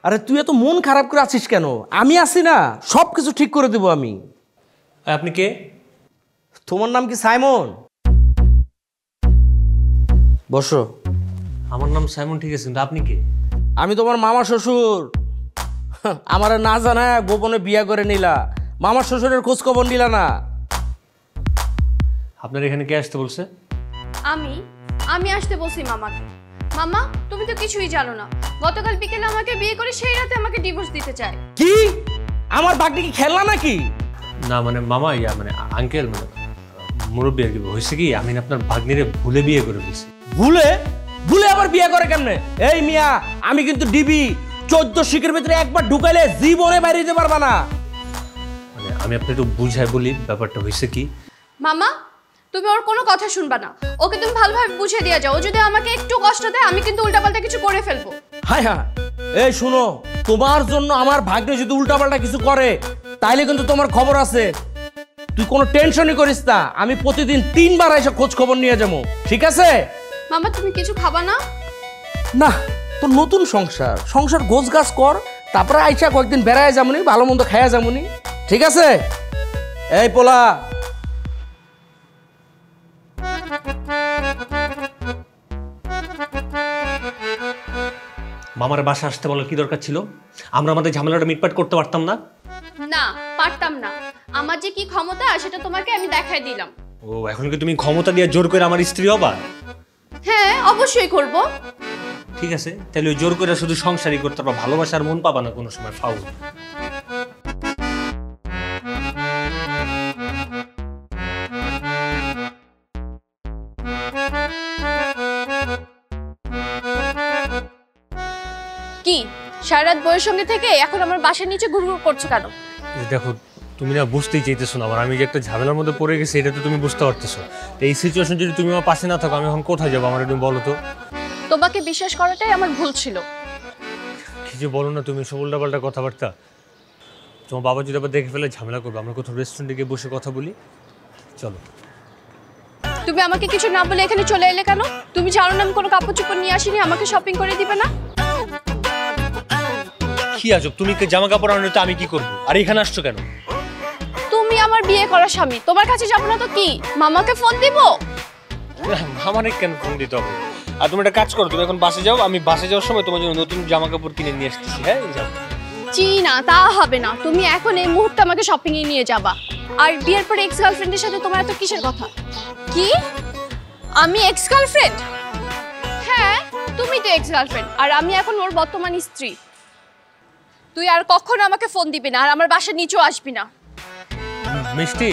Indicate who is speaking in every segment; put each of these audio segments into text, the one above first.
Speaker 1: আরে তুই এত মন খারাপ করে আছিস কেন? আমি আছি না, সব কিছু ঠিক করে দেবো আমি।
Speaker 2: আপনি কে?
Speaker 1: তোমার নাম কি সাইমন? বসো।
Speaker 2: আমার নাম সাইমন, ঠিক আছে, কিন্তু আপনি কে?
Speaker 1: আমি তোমার মামা শ্বশুর। আমার না জানা গোপনে বিয়া করে নিলা, মামা শ্বশুরের খোঁজ খবর নিলা না।
Speaker 2: আপনার এখানে কে আসতে বলছে?
Speaker 3: আমি আসতে বলছি মামাকে। মামা, তুমি তো কিছুই জানো না, গতকাল বিকেলে আমাকে বিয়ে করে সেই রাতে আমাকে ডিভোর্স দিতে চায়।
Speaker 1: কি? আমার বাগনি কি খেলনা নাকি?
Speaker 2: না মানে মামা, মানে আঙ্কেল, মানে মুরব্বী আর কি। হয়েছে কি, আমি আপনার ভাগ্নিরে ভুলে বিয়ে করে ফেলছি।
Speaker 1: ভুলে? ভুলে আবার বিয়ে করে কেমনে? এই মিয়া, আমি কিন্তু ডিবি 14 শিখের ভিতরে একবার ঢুকাইলে জীবনে বাইরে যেতে পারবা না।
Speaker 2: মানে আমি আপনার একটু বুঝাই বলি ব্যাপারটা হয়েছে কি।
Speaker 3: মামা, তুমি ওর কোনো কথা শুনবা না, ওকে তুমি ভালোভাবে বুঝিয়ে দিয়ে যাও। ও যদি আমাকে একটু কষ্ট দেয় আমি কিন্তু উল্টাপাল্টা কিছু করে ফেলবো।
Speaker 1: হায় হায়, এই শুনো, তোমার জন্য আমার ভাগ্নে যদি উল্টাপাল্টা কিছু করে তাইলে কিন্তু তোমার খবর আছে। তুই কোনো টেনশনই করিস না, আমি প্রতিদিন 3 বার এসে খোঁজ খবর নিয়ে যাবো, ঠিক আছে?
Speaker 3: মামা, তুমি কিছু খাবা না?
Speaker 1: না, তোর নতুন সংসার গোছ গাছ কর, তারপরে আইসা কয়েকদিন বেড়ায় যামনি, ভালো মন্দ খাইয়া যামনি, ঠিক আছে? এই পোলা,
Speaker 2: মামার বাসা আসতে বলার কি দরকার ছিল? আমরা আমাদের ঝামেলাটা মিটপাট করতে পারতাম না?
Speaker 3: না, পারতাম না। আমার যে কি ক্ষমতা সেটা তোমাকে আমি দেখাই দিলাম।
Speaker 2: ও, এখন কি তুমি ক্ষমতা দিয়ে জোর করে আমার স্ত্রী হবা?
Speaker 3: হ্যাঁ, অবশ্যই করব।
Speaker 2: ঠিক আছে, তাহলে ওই জোর করে শুধু সংসারই করতে পারবা, ভালোবাসার মন পাবা না কোনো সময়। ফাউল।
Speaker 3: কি সারা রাত বউয়ের সঙ্গে থেকে এখন আমার বাসার নিচে ঘুরঘুর করছো কেন?
Speaker 2: দেখো, তুমি না বুঝতেই চাইতেছো না, আমি যে একটা ঝামেলার মধ্যে পড়ে গেছি এটা তো তুমি বুঝতে পারতেছো। এই সিচুয়েশন যদি তুমি আমার পাশে না থাকো, আমি এখন কোথায় যাবো? আমার একটু বলো তো।
Speaker 3: তোমাকে বিশ্বাস করাটাই আমার ভুল ছিল।
Speaker 2: কি যে বলো না তুমি, সব উল্টাপাল্টা কথাবার্তা। তোমার বাবা যদি আবার দেখে ফেলে ঝামেলা করবে। আমরা কোথাও রেস্টুরেন্টে গিয়ে বসে কথা বলি, চলো।
Speaker 3: তুমি আমাকে কিছু না বলে এখানে চলে এলে কেন? তুমি জানো না আমি কোনো কাপড় চোপড় নিয়ে আসিনি, আমাকে শপিং করে দিবে না?
Speaker 2: কি আজব, তুমি জামা কাপড় আনো তো আমি কি করবো? আর এখানে আসছো কেন?
Speaker 3: তুমি আমার বিয়ে করা স্বামী, তোমার কাছে যাবো না তো কি? মামাকে ফোন দিব?
Speaker 2: আমার কেন ফোন দিতে হবে? আর তুমি একটা কাজ করো, তুমি এখন বাসে যাও, আমি বাসে যাওয়ার সময় তোমার জন্য নতুন জামা কাপড় কিনে নিয়ে আসতেছি। হ্যাঁ, যাও।
Speaker 3: জি না, তা হবে না। তুমি এখন এই মুহূর্তে আমাকে শপিং এ নিয়ে যাবা। আর বিয়ের পরে এক্স গার্লফ্রেন্ডের সাথে তোমার এত কিসের কথা? কি? আমি এক্স গার্লফ্রেন্ড? হ্যাঁ, তুমি তো এক্স গার্লফ্রেন্ড, আর আমি এখন ওর বর্তমান স্ত্রী। তুই আর কখনো আমাকে ফোন দিবি না, আর আমার বাসার নিচেও আসবি না।
Speaker 2: মিষ্টি,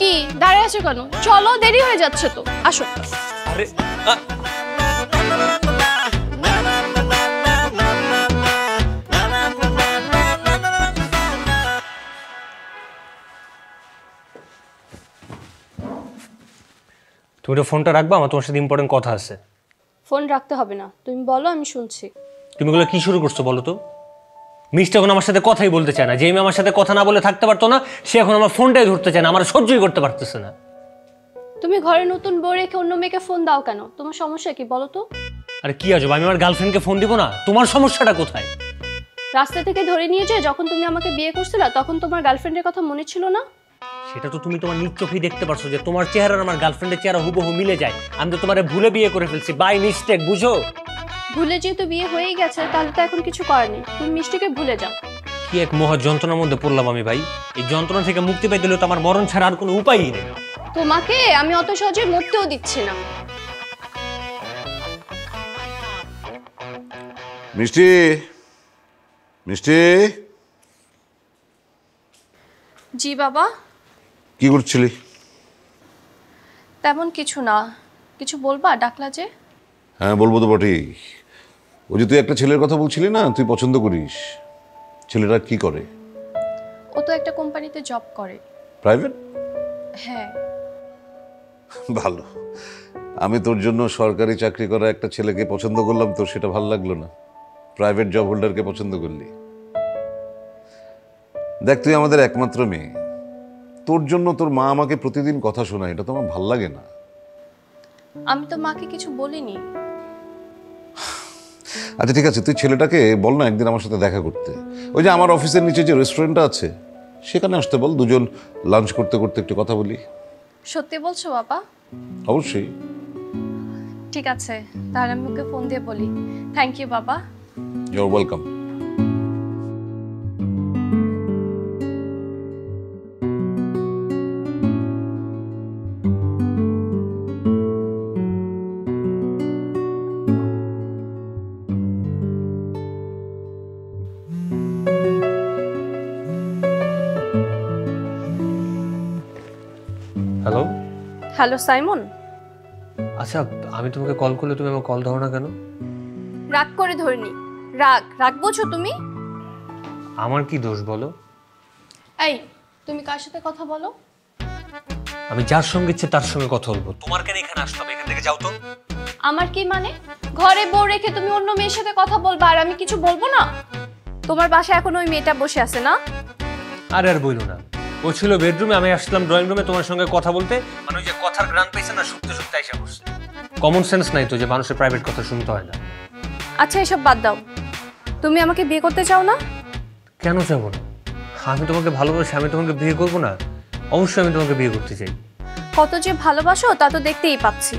Speaker 3: কি দাঁড়িয়ে আছো কেন? চলো, দেরি হয়ে যাচ্ছে তো, আসো।
Speaker 2: আরে তুমি তো ফোনটা রাখবা, আমার তোমার সাথে ইম্পর্টেন্ট কথা আছে।
Speaker 3: ফোন রাখতে হবে না, তুমি বলো, আমি শুনছি।
Speaker 2: তুমি এগুলো কি শুরু করছো বলো তো? মিষ্টি এখন আমার সাথে কথাই বলতে চায় না। যে মেয়ে আমার সাথে কথা না বলে থাকতে পারতো না, সে এখন আমার ফোনটাই ধরতে চায় না, আমার সহ্যই করতে পারতেছে না।
Speaker 3: তুমি ঘরে নতুন বউ রেখে অন্য মেয়েকে ফোন দাও কেন? তোমার সমস্যা কি বলো তো?
Speaker 2: আরে কি আজব, আমি আমার গার্লফ্রেন্ডকে ফোন দিব না? তোমার সমস্যাটা কোথায়?
Speaker 3: রাস্তা থেকে ধরে নিয়ে যায় যখন তুমি আমাকে বিয়ে করছিলে, তখন তোমার গার্লফ্রেন্ডের কথা মনে ছিল না?
Speaker 2: সেটা তো তুমি তোমার নিজ চোখেই দেখতে পারছো যে তোমার চেহারা আর আমার গার্লফ্রেন্ডের চেহারা হুবহু মিলে যায়। আমি তো তোমারে ভুলে বিয়ে করে ফেলছি, বাই মিস্টেক, বুঝো?
Speaker 3: ভুলে যেহেতু বিয়ে হয়েই গেছে, তাহলে তো এখন কিছু করার নেই। তুমি মিষ্টিকে ভুলে যাও।
Speaker 2: কি এক মহা যন্ত্রণার মধ্যে পড়লাম আমি ভাই। এই যন্ত্রণা থেকে মুক্তি পাইতে হলে তো আমার মরণ ছাড়া আর কোনো উপায়ই নেই।
Speaker 3: তোমাকে আমি অত সহজে মরতেও দিচ্ছি না।
Speaker 4: মিষ্টি, মিষ্টি,
Speaker 3: জি বাবা।
Speaker 4: কি করছিলি?
Speaker 3: তেমন কিছু না। কিছু বলবা? ডাকলা যে?
Speaker 4: হ্যাঁ, বলবো তো বটেই। ওই যে তুই একটা ছেলের কথা বলছিলি না, তুই পছন্দ করিস, ছেলেটা কি করে?
Speaker 3: ও তো একটা কোম্পানিতে জব করে।
Speaker 4: প্রাইভেট?
Speaker 3: হ্যাঁ।
Speaker 4: ভালো। আমি তোর জন্য সরকারি চাকরি করা একটা ছেলেকে পছন্দ করলাম, তোর সেটা ভালো লাগলো না? প্রাইভেট জব হোল্ডারকে পছন্দ করলি। দেখ, তুই আমাদের একমাত্র মেয়ে, তোর জন্য তোর মা আমাকে প্রতিদিন কথা শোনায়, এটা তো আমার ভাল লাগে না।
Speaker 3: আমি তো মাকে কিছু বলিনি।
Speaker 4: আচ্ছা ঠিক আছে, তুই ছেলেটাকে বল না একদিন আমার সাথে দেখা করতে। ওই যে আমার অফিসের নিচে যে রেস্টুরেন্টটা আছে সেখানে আসতে বল, দুজন লাঞ্চ করতে করতে একটু কথা বলি।
Speaker 3: সত্যি বলছো বাবা?
Speaker 4: অবশ্যই।
Speaker 3: ঠিক আছে, তাহলে আমি ওকে ফোন দিয়ে বলি। থ্যাংক ইউ বাবা।
Speaker 4: You are welcome.
Speaker 2: Hello.
Speaker 3: Hello Simon.
Speaker 2: আচ্ছা, আমি তোমাকে কল করলে তুমি আমার কল ধরো না কেন?
Speaker 3: রাগ করে ধরিনি। রাগ বোঝো তুমি?
Speaker 2: আমার কি দোষ বলো?
Speaker 3: এই, তুমি কার সাথে কথা বলো?
Speaker 2: আমি যার সঙ্গে ইচ্ছে তার সঙ্গে কথা বলবো। তোমার কেন এখানে আসতে হবে? এখান থেকে যাও তো।
Speaker 3: আমার কি মানে? ঘরে বউ রেখে তুমি অন্য মেয়ের সাথে কথা বলবা আর আমি কিছু বলবো না? তোমার বাসায় এখন ওই মেয়েটা বসে আছে না?
Speaker 2: আর বইলো না, ও ছিল বেডরুমে, আমি আসলাম ড্রয়িং রুমে তোমার সঙ্গে কথা বলতে। মানে ওই যে কথার গ্রান পেয়েছে না, শুকতে শুকতে এসে বসছে। কমন সেন্স নাই তো যে মানুষের প্রাইভেট কথা শুনতে হয় না?
Speaker 3: আচ্ছা এসব বাদ দাও, তুমি আমাকে বিয়ে করতে চাও না?
Speaker 2: কেন যাবো না? আমি তোমাকে ভালোবাসি, আমি তোমাকে বিয়ে করবো না? অবশ্যই আমি তোমাকে বিয়ে করতে চাই।
Speaker 3: কত যে ভালোবাসো তা তো দেখতেই পাচ্ছি।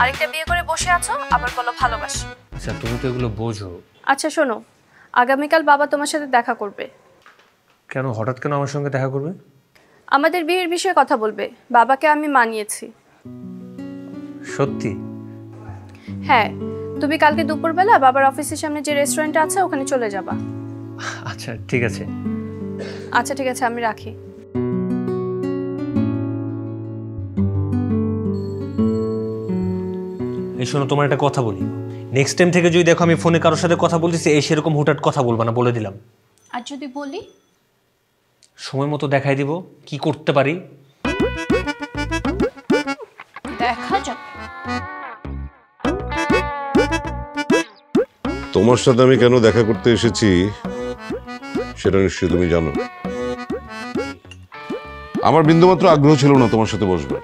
Speaker 3: আরেকটা বিয়ে করে বসে আছো, আবার বলো ভালোবাসি।
Speaker 2: আচ্ছা তুমি তো এগুলো বোঝো।
Speaker 3: আচ্ছা শোনো, আগামীকাল বাবা তোমার সাথে দেখা করবে।
Speaker 2: কেন হঠাৎ কেন আমার সঙ্গে দেখা করবে?
Speaker 3: আমাদের বিয়ের বিষয়ে কথা বলবে। বাবাকে আমি মানিয়েছি।
Speaker 2: সত্যি?
Speaker 3: হ্যাঁ, তুমি কালকে দুপুরবেলা বাবার অফিসের সামনে যে রেস্টুরেন্ট আছে ওখানে চলে যাবা।
Speaker 2: আচ্ছা ঠিক আছে।
Speaker 3: আচ্ছা ঠিক আছে, আমি রাখি।
Speaker 2: এই শোনো, তোমার একটা কথা বলি। নেক্সট টাইম থেকে যদি দেখো আমি ফোনে কারোর সাথে কথা বলতেছি, এই সেরকম হুটহাট কথা বলবা না, বলে দিলাম।
Speaker 3: আর যদি বলি?
Speaker 2: সময় মতো দেখাই দিব কি করতে পারি।
Speaker 3: দেখা যাক।
Speaker 4: তোমার সাথে আমি কেন দেখা করতে এসেছি সেটা নিশ্চয়ই তুমি জানো। আমার বিন্দুমাত্র আগ্রহ ছিল না তোমার সাথে বসবার,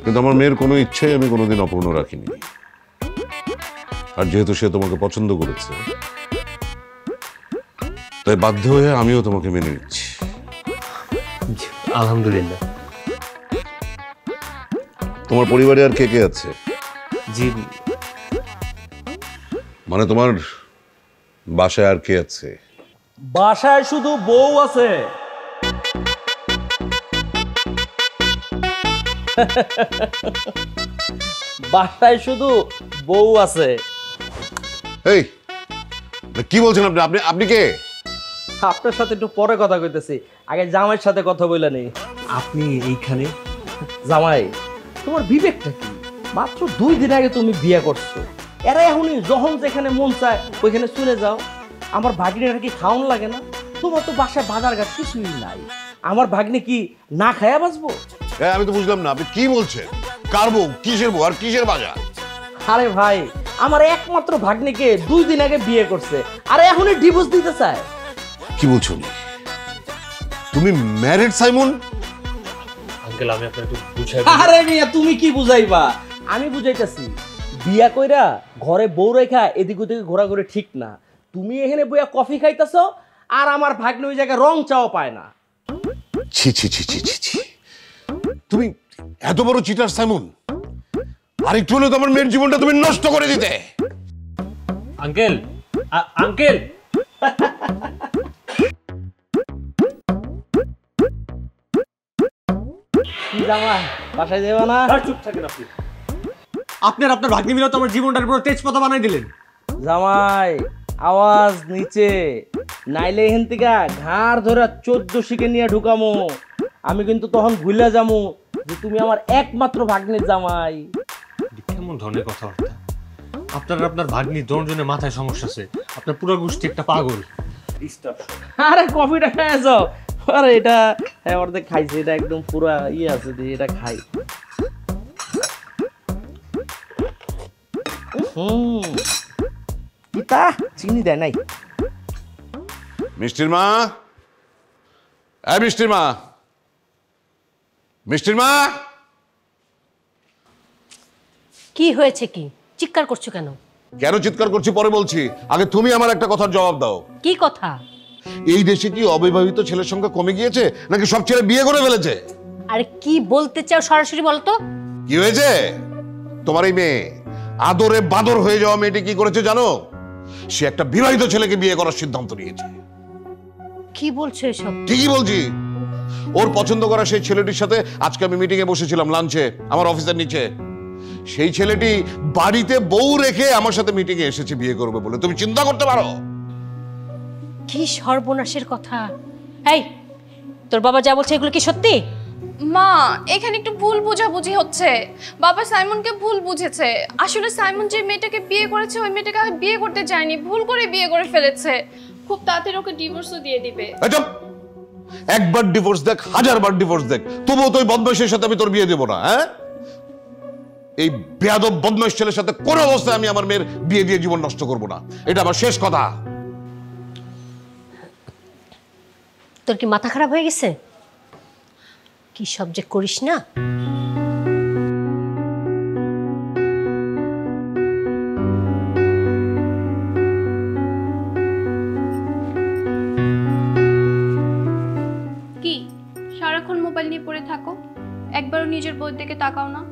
Speaker 4: কিন্তু আমার মেয়ের কোনো ইচ্ছাই আমি কোনোদিন অপূর্ণ রাখিনি। আর যেহেতু সে তোমাকে পছন্দ করেছে, তাই বাধ্য হয়ে আমিও তোমাকে মেনে নিচ্ছি।
Speaker 2: আলহামদুলিল্লাহ।
Speaker 4: তোমার পরিবারে আর কে কে আছে?
Speaker 2: জি,
Speaker 4: মানে তোমার বাসায় আর কে আছে?
Speaker 1: বাসায় শুধু বউ আছে। বাসায় শুধু বউ আছে।
Speaker 4: এই কি বলছেন আপনি? আপনি আপনি কে?
Speaker 1: আপনার সাথে একটু পরে কথা কইতেছি, আগে জামাইয়ের সাথে কথা বলে নেই।
Speaker 2: আপনি এইখানে?
Speaker 1: জামাই, তোমার বিবেকটা কি? মাত্র 2 দিন আগে তুমি বিয়ে করছো, এরা এখনই যখন যেখানে মন চায় ওইখানে চলে যাও। আমার ভাগ্নিটা কি খাওয়ান লাগে না? তোমার তো বাসায় বাজার ঘাট কিছুই নাই, আমার ভাগ্নি কি না খায়া বাঁচবো?
Speaker 4: আমি তো বুঝলাম না আপনি কি বলছেন। কার বউ? কিসের বউ আর কিসের বাজার?
Speaker 1: আরে ভাই, আমার একমাত্র ভাগ্নিকে 2 দিন আগে বিয়ে করছে, আর এখনই ডিভোর্স দিতে চায়।
Speaker 4: কি বলছো? তুমি ম্যারিড সাইমন?
Speaker 2: আঙ্কেল আমি আপনাকে একটু বুঝাই।
Speaker 1: আরে মিয়া, তুমি কি বুঝাইবা? আমি বুঝাইতেছি, বিয়া কইরা ঘরে বউ রেখা এদিক ওদিকে ঘোরাঘুরি ঠিক না। তুমি এখানে বইয়া কফি খাইতেছো আর আমার ভাগ্নি ওই জায়গায় রং চাও পায় না।
Speaker 4: ছি ছি ছি ছি ছি ছি, তুমি এত বড় চিটার সাইমন! আর একটু হলে তো আমার মেয়ের জীবনটা তুমি নষ্ট করে দিতে।
Speaker 2: আঙ্কেল, আঙ্কেল
Speaker 1: কি জামাই, বাসায় যাবা না?
Speaker 2: চুপ থাকেন আপনি। আপনার ভাগ্নি মিলে তো আমার জীবনটার পুরো তেজপাতা বানাই দিলেন।
Speaker 1: জামাই, আওয়াজ নিচে, নাইলে এখান থেকে ঘাড় ধরে 14 শিকে নিয়ে ঢুকামো। আমি কিন্তু তখন ভুলে যামু যে তুমি আমার একমাত্র ভাগ্নির জামাই।
Speaker 2: কেমন ধরনের কথাবার্তা? আপনার ভাগ্নি দশজনের মাথায় সমস্যা আছে, আপনার পুরো গোষ্ঠী একটা পাগল।
Speaker 1: আরে কফিটা খেয়ে যাও। আরে এটা অর্ধেক খাইছে, এটা একদম পুরা ইয়ে আছে, দিয়ে এটা খাই। কিতা চিনি দেয় নাই।
Speaker 4: মিষ্টির মা, মিষ্টির মা, মিষ্টির মা।
Speaker 5: কি হয়েছে? কি চিৎকার করছো কেন?
Speaker 4: কেন চিৎকার করছি পরে বলছি, আগে তুমি আমার একটা কথার জবাব দাও।
Speaker 5: কি কথা?
Speaker 4: এই দেশে কি অবিবাহিত ছেলের সংখ্যা কমে গিয়েছে, নাকি সব ছেলে বিয়ে করে ফেলেছে?
Speaker 5: আরে কি বলতে চাও সরাসরি বলো তো।
Speaker 4: কি হয়েছে? তোমার এই মেয়ে আদরে বাদর হয়ে যাওয়া মেয়েটি কি করেছে জানো? সে একটা বিবাহিত ছেলেকে বিয়ে করার সিদ্ধান্ত নিয়েছে।
Speaker 5: কি বলছো এসব?
Speaker 4: ঠিকই বলছি। ওর পছন্দ করা সেই ছেলেটির সাথে আজকে আমি মিটিং এ বসেছিলাম লাঞ্চে আমার অফিসের নিচে। সেই ছেলেটি বাড়িতে বউ রেখে আমার সাথে মিটিং এ এসেছে বিয়ে করবে বলে। তুমি চিন্তা করতে পারো?
Speaker 5: কি সর্বনাশের কথা। এই, তোর বাবা যা বলছে এগুলো কি সত্যি?
Speaker 3: মা, এখানে একটু ভুল বোঝাবুঝি হচ্ছে। বাবা সাইমনকে ভুল বুঝেছে। আসলে সাইমন যে মেয়েটাকে বিয়ে করেছে ওই মেয়েটাকে বিয়ে করতে চায়নি, ভুল করে বিয়ে করে ফেলেছে। খুব তাড়াতাড়ি ওকে ডিভোর্সও দিয়ে দিবে।
Speaker 4: একবার ডিভোর্স দেখ, হাজারবার ডিভোর্স দেখ, তবুও তো ওই বদমাইশের সাথে আমি তোর বিয়ে দেবো না। হ্যাঁ, এই বেয়াদব বদমাইশ ছেলের সাথে কোনো অবস্থায় আমি আমার মেয়ের বিয়ে দিয়ে জীবন নষ্ট করবো না। এটা আমার শেষ কথা।
Speaker 5: তোর কি মাথা খারাপ হয়ে গেছে? কি সব যে করিস না।
Speaker 3: কি সারাক্ষণ মোবাইল নিয়ে পড়ে থাকো? একবারও নিজের বউয়ের দিকে তাকাও না।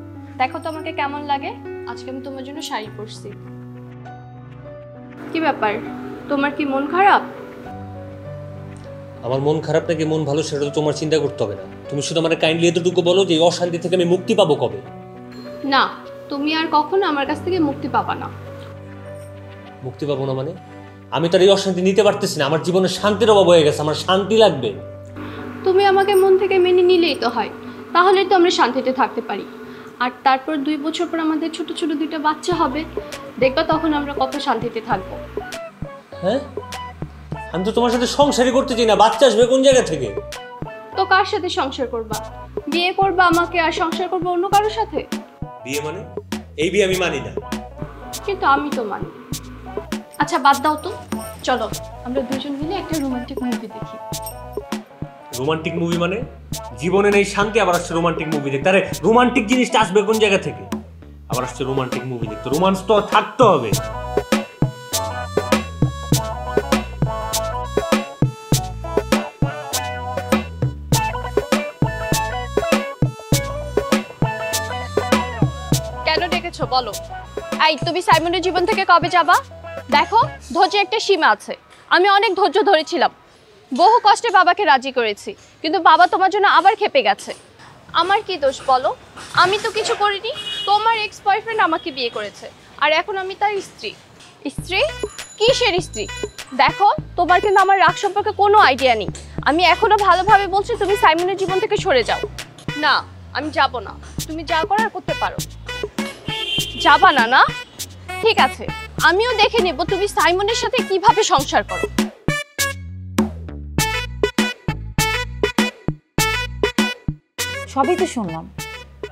Speaker 3: দেখো তো আমাকে কেমন লাগে। আজকে আমি তোমার জন্য শাড়ি পরছি। কি ব্যাপার, তোমার কি মন খারাপ?
Speaker 2: আমার মন খারাপ নাকি মন ভালো সেটা তো তোমার চিন্তা করতে হবে না। তুমি শুধু আমার কাইন্ডলি এতটুকু বলো যে এই অশান্তি থেকে আমি মুক্তি পাবো কবে?
Speaker 3: না, তুমি আর কখনো আমার কাছ থেকে মুক্তি পাবা না।
Speaker 2: মুক্তি পাবো না মানে? আমি তার এই অশান্তি নিতে পারতেছি না। আমার জীবনে শান্তির অভাব হয়ে গেছে, আমার শান্তি লাগবে।
Speaker 3: তুমি আমাকে মন থেকে মেনে নিলেই তো হয়, তাহলেই তো আমরা শান্তিতে থাকতে পারি। আর তারপর 2 বছর পর আমাদের ছোট ছোট 2টা বাচ্চা হবে, দেখবা তখন আমরা কত শান্তিতে থাকবো।
Speaker 2: হ্যাঁ, আমি তো তোমার সাথে সংসারই করতে চাই না। বাচ্চা আসবে কোন জায়গা থেকে?
Speaker 3: তো কার সাথে সংসার করবা? বিয়ে করবা আমাকে আর সংসার করবা অন্য কারোর সাথে?
Speaker 2: বিয়ে মানে? এই বিয়ে আমি মানি না।
Speaker 3: কিন্তু আমি তো মানি। আচ্ছা বাদ দাও তো, চলো আমরা দুজন মিলে একটা রোমান্টিক মুভি দেখি।
Speaker 2: রোমান্টিক মুভি মানে? জীবনে নেই শান্তি, আবার আসছে রোমান্টিক মুভি দেখতে। আরে রোমান্টিক জিনিসটা আসবে কোন জায়গা থেকে? আবার আসছে রোমান্টিক মুভি দেখতে। রোমান্স তো থাকতে হবে।
Speaker 3: কেন ডেকেছো বলো? এই, তুমি সাইমনের জীবন থেকে কবে যাবা? দেখো, ধৈর্যের একটা সীমা আছে। আমি অনেক ধৈর্য ধরেছিলাম, বহু কষ্টে বাবাকে রাজি করেছি, কিন্তু বাবা তোমার জন্য আবার খেপে গেছে। আমার কি দোষ বলো? আমি তো কিছু করিনি। তোমার এক্স বয়ফ্রেন্ড আমাকে বিয়ে করেছে, আর এখন আমি তার স্ত্রী। স্ত্রী? কিসের স্ত্রী? দেখো, তোমার কিন্তু আমার রাগ সম্পর্কে কোনো আইডিয়া নেই। আমি এখনো ভালোভাবে বলছি তুমি সাইমনের জীবন থেকে সরে যাও। না, আমি যাব না। তুমি যা করার করতে পারো। যাবা না? না, ঠিক আছে, আমিও দেখে নেব তুমি সাইমনের সাথে কিভাবে সংসার করো।
Speaker 6: সবই তো শুনলাম,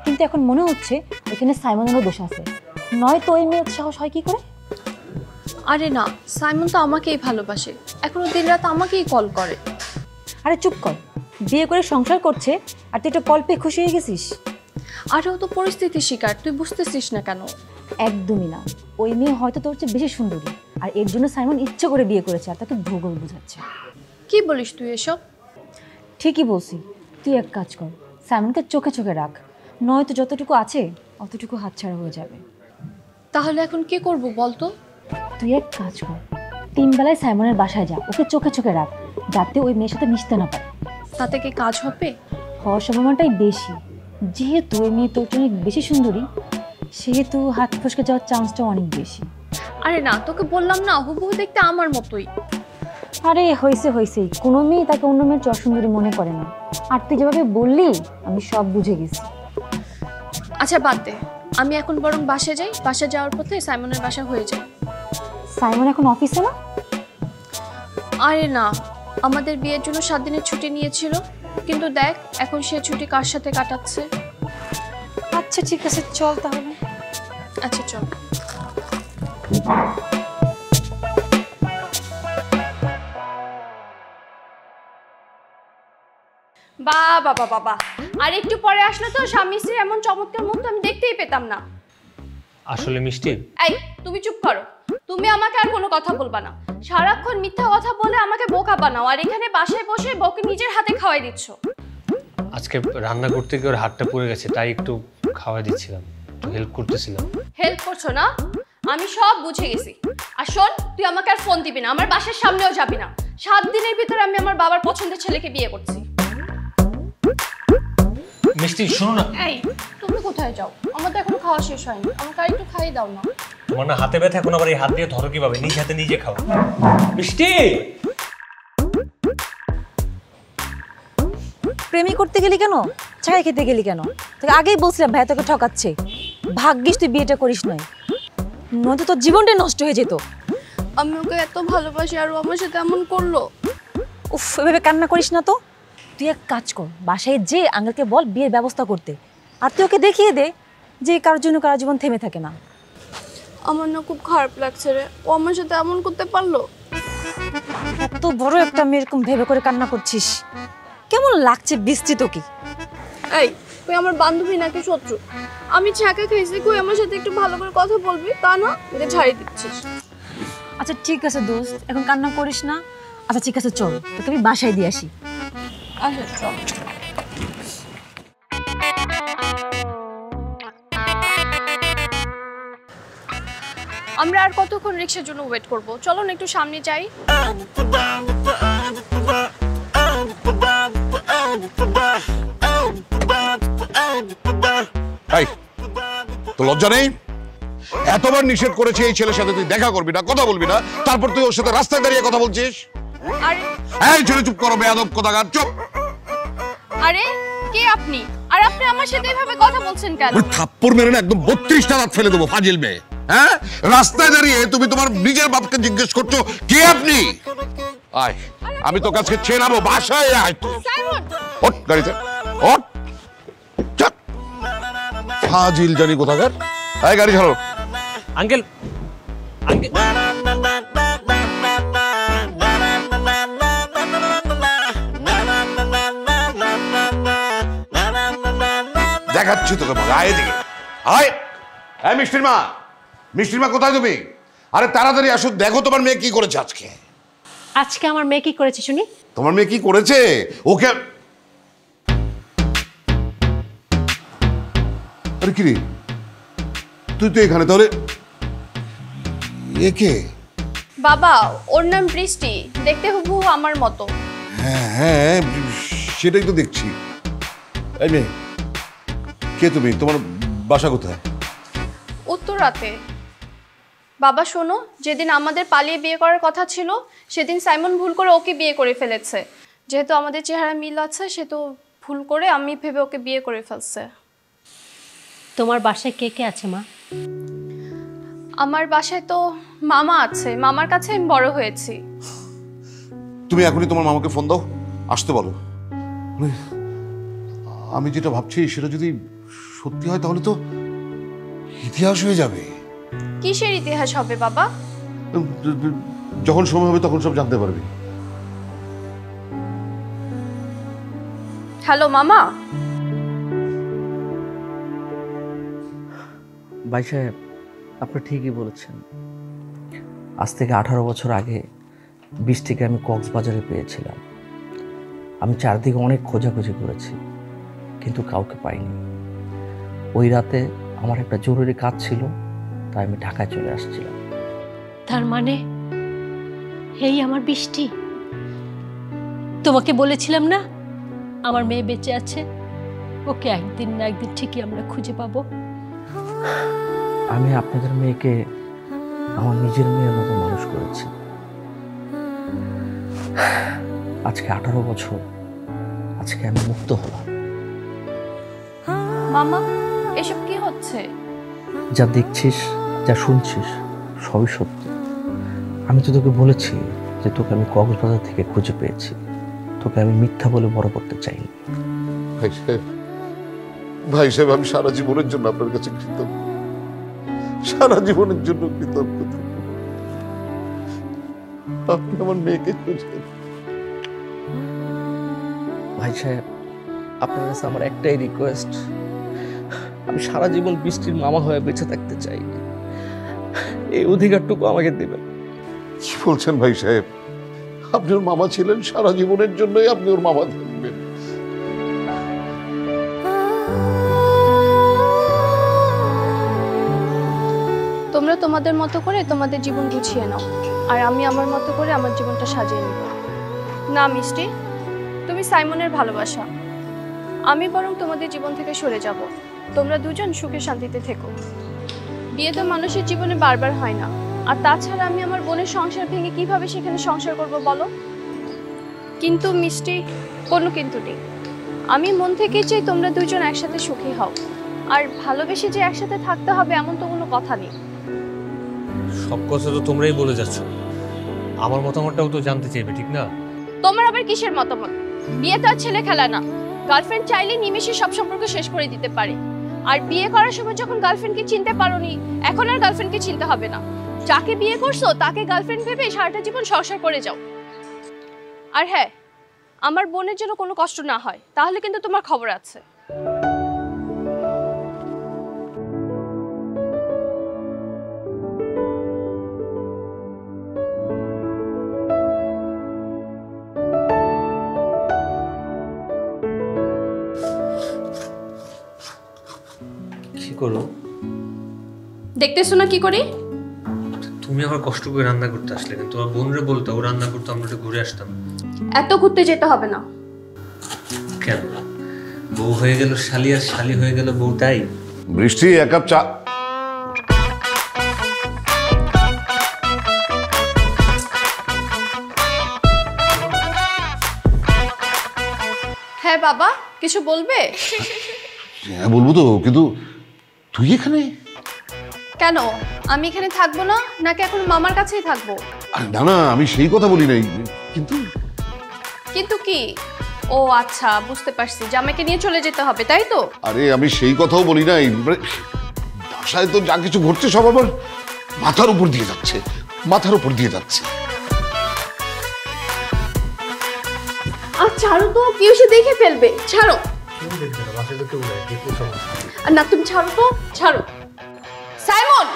Speaker 6: কিন্তু এখন মনে হচ্ছে এখানে সাইমনেরও দোষ আছে। নয়তো ওই মেয়ের সাহস হয় কি করে?
Speaker 3: আরে না, সাইমন তো আমাকেই ভালোবাসে, এখনো দিনরাত আমাকেই কল করে।
Speaker 6: আরে চুপ কর, বিয়ে করে সংসার করছে আর তুই একটু কল পেয়ে খুশি হয়ে গেছিস?
Speaker 3: আরে ও তো পরিস্থিতির শিকার, তুই বুঝতেছিস না কেন?
Speaker 6: একদমই না, ওই মেয়ে হয়তো তোর চেয়ে বেশি সুন্দরী, আর এর জন্য সাইমন ইচ্ছে করে বিয়ে করেছে আর তাকে ভূগোল বোঝাচ্ছে।
Speaker 3: কি বলিস তুই এসব?
Speaker 6: ঠিকই বলছি, তুই এক কাজ কর, সাইমনকে চোখে চোখে রাখ, নয়তো যতটুকু আছে অতটুকু হাতছাড়া হয়ে যাবে।
Speaker 3: তাহলে এখন কি করব বলতো?
Speaker 6: তুই এক কাজ কর, 3 বেলায় সাইমনের বাসায় যা, ওকে চোখে চোখে রাখ, যাতে ওই মেয়ের সাথে মিশতে না পারে।
Speaker 3: তাতে কি কাজ হবে?
Speaker 6: হওয়ার সম্ভাবনাটাই বেশি, যেহেতু ওই মেয়ে তোর জন্য বেশি সুন্দরী, সেহেতু হাত ফসকে যাওয়ার চান্সটা অনেক বেশি।
Speaker 3: আরে না, তোকে বললাম না, হুবহু দেখতে আমার মতোই।
Speaker 6: আরে হয়েছেই, কোনো মেয়ে তাকে অন্য মেয়ের চর সুন্দরী মনে করে না। আর তুই যেভাবে বললি আমি সব বুঝে গেছি।
Speaker 3: আচ্ছা বাদ দে, আমি এখন বরং বাসায় যাই, বাসা যাওয়ার পথে সাইমনের বাসা হয়ে যায়।
Speaker 6: সাইমন এখন অফিসে না?
Speaker 3: আরে না, আমাদের বিয়ের জন্য 7 দিনের ছুটি নিয়েছিল, কিন্তু দেখ এখন সে ছুটি কার সাথে কাটাচ্ছে।
Speaker 6: আচ্ছা ঠিক আছে, চল তাহলে।
Speaker 3: আচ্ছা চল। বাবা বাবা বাবা, আর একটু পরে আসলে তো স্বামী স্ত্রীর এমন চমৎকার মুহূর্ত আমি দেখতেই পেতাম না।
Speaker 2: আসলে মিষ্টি,
Speaker 3: এই তুমি চুপ করো। তুমি আমাকে আর কোনো কথা বলবা না। সারাক্ষণ মিথ্যা কথা বলে আমাকে বোকা বানাও, আর এখানে বাসায় বসে বউকে নিজের হাতে খাওয়াই দিচ্ছ।
Speaker 2: আজকে রান্না করতে গিয়ে ওর হাতটা পুড়ে গেছে, তাই একটু খাওয়া দিচ্ছিলাম, একটু হেল্প করতেছিলাম।
Speaker 3: হেল্প করছো না? আমি সব বুঝে গেছি। আর শোন, তুই আমাকে আর ফোন দিবি না, আমার বাসার সামনেও যাবি না। 7 দিনের ভিতরে আমি আমার বাবার পছন্দের ছেলেকে বিয়ে করছি।
Speaker 2: মিষ্টি শোনো না।
Speaker 3: এই, তুমি কোথায় যাও? আমার তো এখনো খাওয়া শেষ হয়নি, আমাকে আর একটু খাইয়ে দাও না।
Speaker 2: তোমার না হাতে ব্যথা, এখন আবার এই হাত দিয়ে ধরো কিভাবে? নিজ হাতে নিজে খাও। মিষ্টি,
Speaker 6: প্রেমী করতে গেলি কেন? ছাই খেতে গেলি কেন? তোকে আগেই বলছিলাম ভাই তোকে ঠকাচ্ছে। ভাগ্যিস তুই বিয়েটা করিস নাই, নয়তো তোর জীবনটাই নষ্ট হয়ে যেত।
Speaker 3: আমি ওকে এত ভালোবাসি আর ও আমার সাথে এমন করলো।
Speaker 6: উফ, এভাবে কান্না করিস না তো। তুই এক কাজ কর, বাসায় যে আঙ্কেলকে বল বিয়ের ব্যবস্থা করতে, আর তুই ওকে দেখিয়ে দে যে কারোর জন্য কারোর জীবন থেমে থাকে না।
Speaker 3: আমার না খুব খারাপ লাগছে রে, ও আমার সাথে এমন করতে পারলো।
Speaker 6: এত বড় একটা মেয়ে এরকম ভেবে করে কান্না করছিস, কেমন লাগছে বৃষ্টি তোকে?
Speaker 3: এই, তুই আমার বান্ধবী নাকি শত্রু? আমি ছাকা খাইছি, কই আমার সাথে একটু ভালো করে কথা বলবি, তা না এটা ছাড়িয়ে দিচ্ছিস।
Speaker 6: আচ্ছা ঠিক আছে দোস্ত, এখন কান্না করিস না। আচ্ছা ঠিক আছে চল, তোকে আমি বাসায় দিয়ে আসি।
Speaker 3: আচ্ছা চল। আমরা আর কতক্ষণ রিক্সার জন্য ওয়েট করব? চলো না একটু সামনে যাই।
Speaker 4: এই, তো লজ্জা নেই? এতবার নিষেধ করেছে এই ছেলের সাথে তুই দেখা করবি না, কথা বলবি না, তারপর তুই ওর সাথে রাস্তায় দাঁড়িয়ে কথা বলছিস।
Speaker 3: আরে
Speaker 4: এই ছেলে চুপ করো, বেয়াদব কোথাকার, চুপ।
Speaker 3: আরে কে আপনি? আর আপনি আমার সাথে এভাবে কথা বলছেন কেন?
Speaker 4: ওই থাপ্পড় মেরে না একদম 32টা দাঁত ফেলে দেবো, ফাজিল মেয়ে। হ্যাঁ, রাস্তায় দাঁড়িয়ে তুমি তোমার নিজের বাপকে জিজ্ঞেস করছো কে আপনি? আয়, আমি তো কাছে চেনাবো, বাসায় আয় তুই।
Speaker 3: সাইমন,
Speaker 4: ওঠ গাড়িতে, ওঠ। চল, ফাজিল জানি কোথাকার। আয় গাড়ি ছাড়ো।
Speaker 2: আঙ্কেল, আঙ্কেল
Speaker 4: দেখাচ্ছি তোকে মজা, আয় এদিকে আয়। এই মিষ্টির মা, মিষ্টির মা কোথায় তুমি? আরে তাড়াতাড়ি আসো, দেখো তোমার মেয়ে কি করেছে আজকে।
Speaker 5: আজকে আমার মেয়ে কি করেছে শুনি?
Speaker 4: তোমার মেয়ে কি করেছে? ওকে, আরে কি রে, তুই তো এখানে, তাহলে একে?
Speaker 3: বাবা ওর নাম বৃষ্টি, দেখতে হুবহু আমার মতো।
Speaker 4: হ্যাঁ হ্যাঁ, সেটাই তো দেখছি। এই মেয়ে, কে তুমি? তোমার বাসা কোথায়?
Speaker 3: উত্তরাতে। বাবা শোনো, যেদিন আমাদের পালিয়ে বিয়ে করার কথা ছিল সেদিন সাইমন ভুল করে ওকে বিয়ে করে ফেলেছে। যেহেতু আমাদের চেহারা মিল আছে, সে তো ভুল করে আমি ভেবে ওকে বিয়ে করে ফেলছে।
Speaker 5: তোমার বাসায় কে কে আছে মা?
Speaker 3: আমার বাসায় তো মামা আছে, মামার কাছে আমি বড় হয়েছি।
Speaker 4: তুমি এখনই তোমার মামাকে ফোন দাও, আসতে বলো। মানে, আমি যেটা ভাবছি সেটা যদি সত্যি হয় তাহলে তো ইতিহাস হয়ে যাবে।
Speaker 3: কিসের ইতিহাস হবে বাবা?
Speaker 4: যখন সময় হবে তখন সব জানতে পারবি।
Speaker 3: হ্যালো মামা।
Speaker 1: ভাই সাহেব, আপনি ঠিকই বলেছেন। আজ থেকে 18 বছর আগে বৃষ্টিকে আমি কক্সবাজারে পেয়েছিলাম। আমি চারদিকে অনেক খোঁজাখুঁজি করেছি, কিন্তু কাউকে পাইনি। ওই রাতে আমার একটা জরুরি কাজ ছিল, তাই আমি ঢাকায় চলে আসছিলাম।
Speaker 5: তার মানে এই আমার বৃষ্টি? তোমাকে বলেছিলাম না আমার মেয়ে বেঁচে আছে, ওকে একদিন না একদিন ঠিকই আমরা খুঁজে পাবো।
Speaker 1: আমি আপনাদের মেয়েকে আমার নিজের মেয়ের মতো মানুষ করেছি। আজকে 18 বছর, আজকে আমি মুক্ত হলাম।
Speaker 3: মামা এসব কি হচ্ছে?
Speaker 1: যা দেখছিস, যা শুনছিস সবই সত্য। আমি তো তোকে বলেছি যে তোকে আমি কক্সবাজার থেকে খুঁজে পেয়েছি, তোকে আমি মিথ্যা বলে বড় করতে চাইনি।
Speaker 4: ভাই সাহেব, আমি সারা জীবনের জন্য আপনার কাছে কৃতজ্ঞ, সারা জীবনের জন্য কৃতজ্ঞ। আপনি আমার মেয়েকে খুঁজে।
Speaker 1: ভাই সাহেব, আপনার কাছে আমার একটাই রিকোয়েস্ট, আমি সারা জীবন বৃষ্টির মামা হয়ে বেঁচে থাকতে চাই। এই অধিকারটুকু আমাকে দিবেন।
Speaker 4: কি বলছেন ভাই সাহেব? আপনি ওর মামা ছিলেন, সারা জীবনের জন্যই আপনি ওর মামা থাকবেন।
Speaker 3: তোমরা তোমাদের মতো করে তোমাদের জীবন গুছিয়ে নাও, আর আমি আমার মতো করে আমার জীবনটা সাজিয়ে নিব। না মিষ্টি, তুমি সাইমনের ভালোবাসা, আমি বরং তোমাদের জীবন থেকে সরে যাব। তোমরা দুজন সুখে শান্তিতে থেকো। বিয়ে তো মানুষের জীবনে বারবার হয় না, আর তাছাড়া আমি আমার বোনের সংসার ভেঙে কিভাবে সেখানে সংসার করব বলো? কিন্তু মিষ্টি, কোনো কিন্তু নেই। আমি মন থেকেই চাই তোমরা দুজন একসাথে সুখী হও, আর ভালোবেসে যে একসাথে থাকতে হবে এমন তো কোনো কথা নেই।
Speaker 2: সব কথা তো তোমরাই বলে যাচ্ছ, আমার মতামতটাও তো জানতে চাইবে, ঠিক না?
Speaker 3: তোমার আবার কিসের মতামত? বিয়ে তো আর ছেলে খেলা না। গার্লফ্রেন্ড চাইলে নিমেষে সব সম্পর্ক শেষ করে দিতে পারে। আর বিয়ে করার সময় যখন গার্লফ্রেন্ডকে চিনতে পারোনি, এখন আর গার্লফ্রেন্ডকে চিনতে হবে না। যাকে বিয়ে করছো তাকে গার্লফ্রেন্ড ভেবে সারাটা জীবন সংসার করে যাও। আর হ্যাঁ, আমার বোনের জন্য কোনো কষ্ট না হয়, তাহলে কিন্তু তোমার খবর আছে।
Speaker 2: কি করো?
Speaker 3: দেখতেছো না কি করি?
Speaker 2: তুমি আবার কষ্ট করে রান্না করতে আসলে, কিন্তু তোমার বোনরে বলতো ও রান্না করতো, আমরা একটু ঘুরে আসতাম।
Speaker 3: এত ঘুরতে যেতে হবে না।
Speaker 2: কেন? বউ হয়ে গেল শালি, আর শালি হয়ে গেল বউ, তাই?
Speaker 4: বৃষ্টি, এক কাপ চা।
Speaker 3: হ্যাঁ বাবা, কিছু বলবে?
Speaker 4: হ্যাঁ বলবো তো, কিন্তু তুই এখানে?
Speaker 3: কেন, আমি এখানে থাকবো না নাকি এখন মামার কাছেই থাকবো?
Speaker 4: আরে না না, আমি সেই কথা বলি নাই, কিন্তু
Speaker 3: কিন্তু কি? ও আচ্ছা, বুঝতে পারছি, জামাইকে নিয়ে চলে যেতে হবে, তাই তো?
Speaker 4: আরে আমি সেই কথাও বলি নাই, মানে বাসায় তো যা কিছু ঘটছে সব আমার মাথার উপর দিয়ে যাচ্ছে, মাথার উপর দিয়ে যাচ্ছে।
Speaker 3: আর ছাড়ো তো, কেউ সে দেখে ফেলবে, ছাড়ো। আর না, তুমি ছাড়ো তো, ছাড়ো। সাইমন!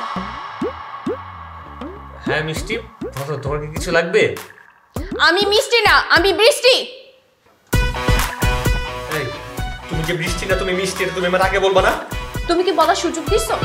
Speaker 2: হ্যাঁ মিষ্টি, তোমার কি কিছু লাগবে?
Speaker 3: আমি মিষ্টি না, আমি বৃষ্টি।
Speaker 2: তুমি যে বৃষ্টি না তুমি মিষ্টি, এটা তুমি আমার আগে বলবা না?
Speaker 3: তুমি কি বলার সুযোগ দিছো?